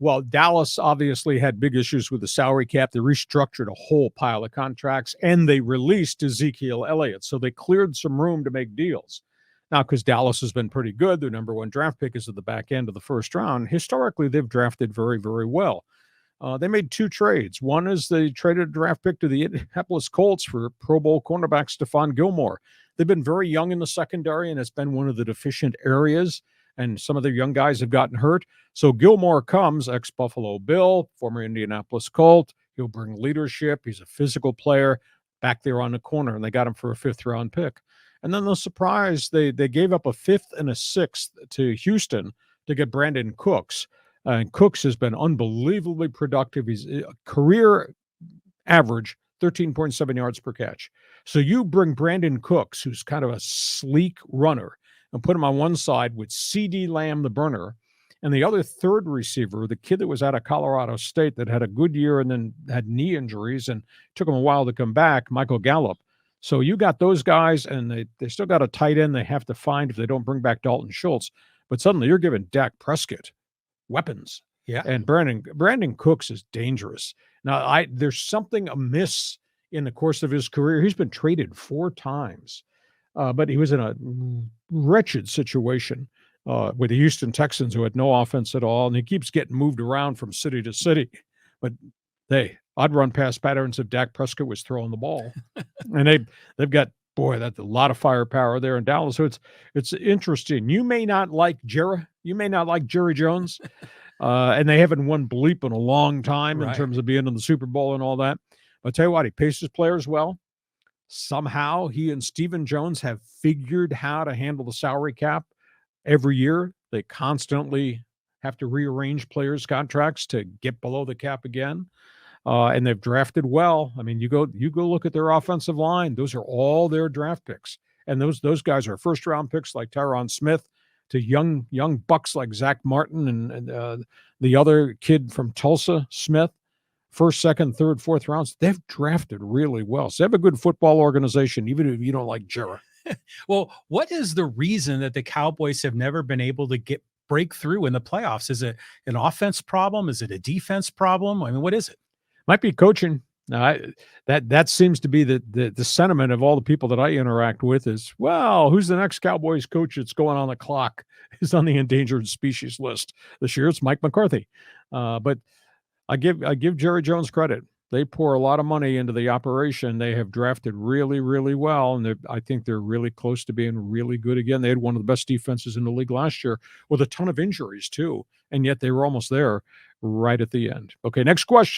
Well, Dallas obviously had big issues with the salary cap. They restructured a whole pile of contracts, and they released Ezekiel Elliott. So they cleared some room to make deals. Now, because Dallas has been pretty good, their number one draft pick is at the back end of the first round. Historically, they've drafted very, very well. They made two trades. One is they traded a draft pick to the Indianapolis Colts for Pro Bowl cornerback Stephon Gilmore. They've been very young in the secondary, and it's been one of the deficient areas, and some of their young guys have gotten hurt. So Gilmore comes, ex-Buffalo Bill, former Indianapolis Colt. He'll bring leadership. He's a physical player back there on the corner, and they got him for a fifth-round pick. And then the surprise, they gave up a fifth and a sixth to Houston to get Brandin Cooks. And Cooks has been unbelievably productive. He's a career average 13.7 yards per catch. So you bring Brandin Cooks, who's kind of a sleek runner, and put him on one side with C.D. Lamb, the burner, and the other third receiver, the kid that was out of Colorado State that had a good year and then had knee injuries and took him a while to come back, Michael Gallup. So you got those guys, and they still got a tight end they have to find if they don't bring back Dalton Schultz. But suddenly you're giving Dak Prescott weapons. Yeah. And Brandin Cooks is dangerous. Now, there's something amiss in the course of his career. He's been traded 4 times, but he was in a wretched situation with the Houston Texans, who had no offense at all, and he keeps getting moved around from city to city. But I'd run past patterns if Dak Prescott was throwing the ball. And they've got, boy, that's a lot of firepower there in Dallas. So it's interesting. You may not like Jerry Jones, and they haven't won bleep in a long time in terms of being in the Super Bowl and all that. But I'll tell you what, he paces players well. Somehow he and Stephen Jones have figured how to handle the salary cap every year. They constantly have to rearrange players' contracts to get below the cap again. And they've drafted well. I mean, you go look at their offensive line. Those are all their draft picks. And those guys are first-round picks like Tyron Smith to young bucks like Zach Martin and the other kid from Tulsa, Smith. First, second, third, fourth rounds. They've drafted really well. So they have a good football organization, even if you don't like Jerry. Well, what is the reason that the Cowboys have never been able to break through in the playoffs? Is it an offense problem? Is it a defense problem? I mean, what is it? Might be coaching. That seems to be the sentiment of all the people that I interact with is, well, who's the next Cowboys coach that's going on the clock? Is on the endangered species list this year. It's Mike McCarthy. But I give Jerry Jones credit. They pour a lot of money into the operation. They have drafted really, really well, and I think they're really close to being really good again. They had one of the best defenses in the league last year with a ton of injuries too, and yet they were almost there right at the end. Okay, next question.